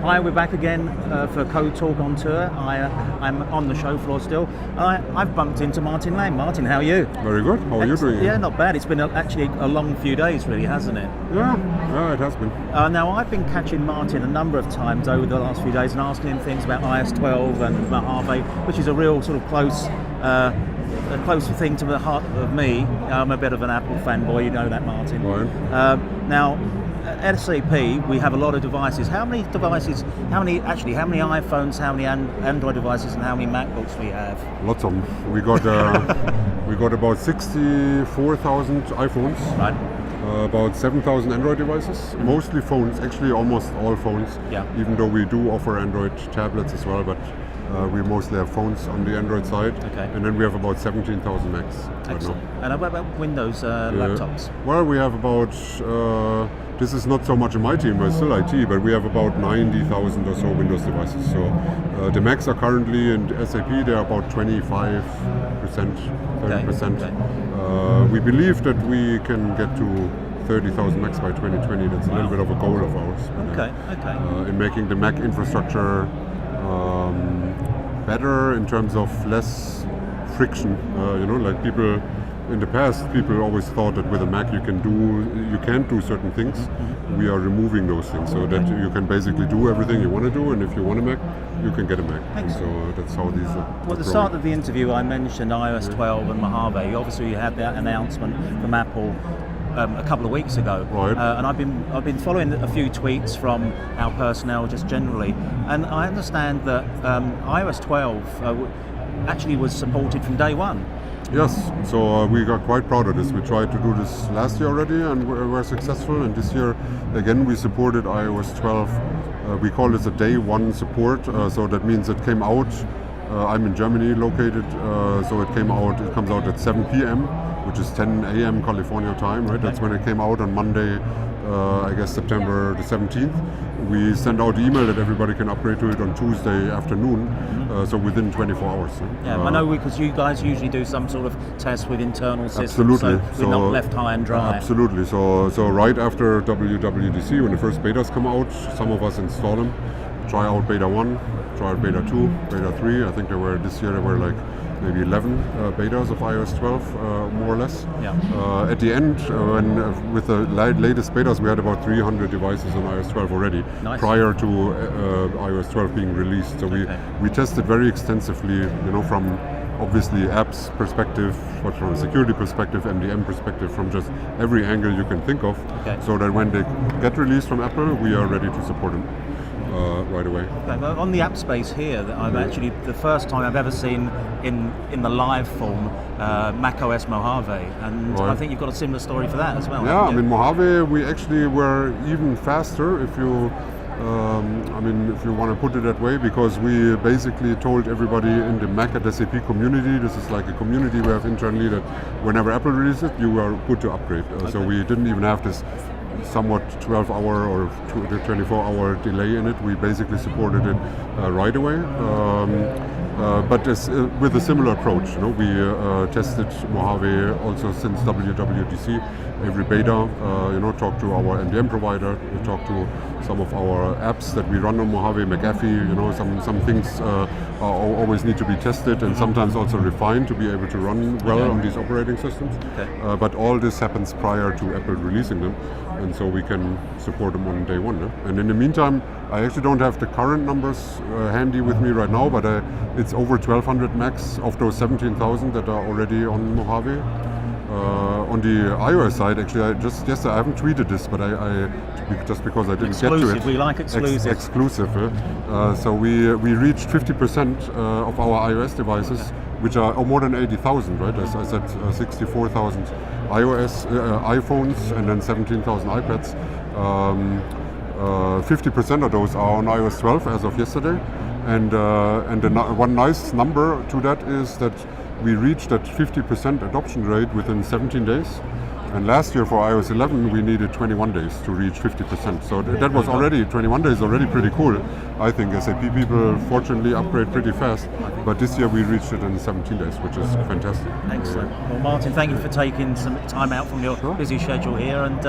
Hi, we're back again for CodeTalk on tour. I'm on the show floor still. I've bumped into Martin Lang. Martin, how are you? Very good. How are you doing? Yeah, not bad. It's been actually a long few days, really, hasn't it? Yeah, it has been. Now, I've been catching Martin a number of times over the last few days and asking him things about iOS 12 and Mojave, which is a real sort of close thing to the heart of me. I'm a bit of an Apple fanboy, you know that, Martin. Right. Now, at SAP, we have a lot of devices. How many iPhones, how many Android devices, and how many MacBooks we have? Lots of them. We got about 64,000 iPhones. Right. About 7,000 Android devices, mostly phones, actually almost all phones, even though we do offer Android tablets as well, but we mostly have phones on the Android side. Okay. And then we have about 17,000 Macs. Excellent. And what about Windows laptops? Well, we have about, this is not so much in my team, we're still IT, but we have about 90,000 or so Windows devices. So the Macs are currently in SAP, they're about 25%, 30%. Okay. We believe that we can get to 30,000 Macs by 2020. That's a little bit of a goal of ours. Okay. In making the Mac infrastructure better in terms of less friction. Like people in the past, people always thought that with a Mac you can't do certain things. We are removing those things so that you can basically do everything you want to do, and if you want a Mac, you can get a Mac. And so that's how these are. Well, at the start of the interview, I mentioned iOS 12 and Mojave. Obviously, you had that announcement from Apple a couple of weeks ago, right. And I've been following a few tweets from our personnel just generally, and I understand that iOS 12 actually was supported from day one. Yes, so we got quite proud of this. We tried to do this last year already and were successful, and this year again we supported iOS 12. We call this a day one support, so that means it came out. I'm in Germany located, so it comes out at 7 p.m. which is 10 a.m. California time, right? That's when it came out on Monday, I guess September the 17th. We send out email that everybody can upgrade to it on Tuesday afternoon, so within 24 hours. Yeah, I know because you guys usually do some sort of test with internal systems, absolutely. So we're not left high and dry. Absolutely. So right after WWDC, when the first betas come out, some of us install them, try out beta 1, try out beta 2, beta 3. I think this year there were like maybe 11 betas of iOS 12, more or less. Yeah. At the end, with the latest betas, we had about 300 devices on iOS 12 already, prior to iOS 12 being released. So we tested very extensively, from obviously apps perspective, but from a security perspective, MDM perspective, from just every angle you can think of, so that when they get released from Apple, we are ready to support them. Right away. Okay, well, on the app space here, that I've actually the first time I've ever seen in the live form macOS Mojave, and I think you've got a similar story for that as well. Yeah, I mean Mojave, we actually were even faster if you want to put it that way, because we basically told everybody in the Mac at SAP community, this is like a community we have internally, that whenever Apple releases it, you are good to upgrade. So we didn't even have this somewhat 12-hour or 24-hour delay in it. We basically supported it right away, but with a similar approach. We tested Mojave also since WWDC. Every beta, talk to our MDM provider, we talk to some of our apps that we run on Mojave, McAfee. Some things always need to be tested and sometimes also refined to be able to run well on these operating systems. But all this happens prior to Apple releasing them, and so we can support them on day one. And in the meantime, I actually don't have the current numbers handy with me right now, but it's over 1,200 Macs of those 17,000 that are already on Mojave. On the iOS side, actually, I haven't tweeted this, but I just because I didn't get to it. We like exclusive. Exclusive. So we reached 50% of our iOS devices, which are more than 80,000, right? As I said, 64,000 iPhones and then 17,000 iPads. 50% of those are on iOS 12 as of yesterday, and one nice number to that is that we reached that 50% adoption rate within 17 days. And last year for iOS 11, we needed 21 days to reach 50%. So that was already, 21 days already pretty cool. I think SAP people fortunately upgrade pretty fast. But this year we reached it in 17 days, which is fantastic. Excellent. Well, Martin, thank you for taking some time out from your busy schedule here. And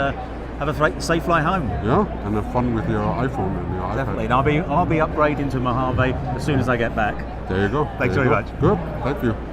have a safe fly home. Yeah, and have fun with your iPhone and your Definitely. iPad. And I'll be upgrading to Mojave as soon as I get back. There you go. Thanks There you very go. much. Good. Thank you.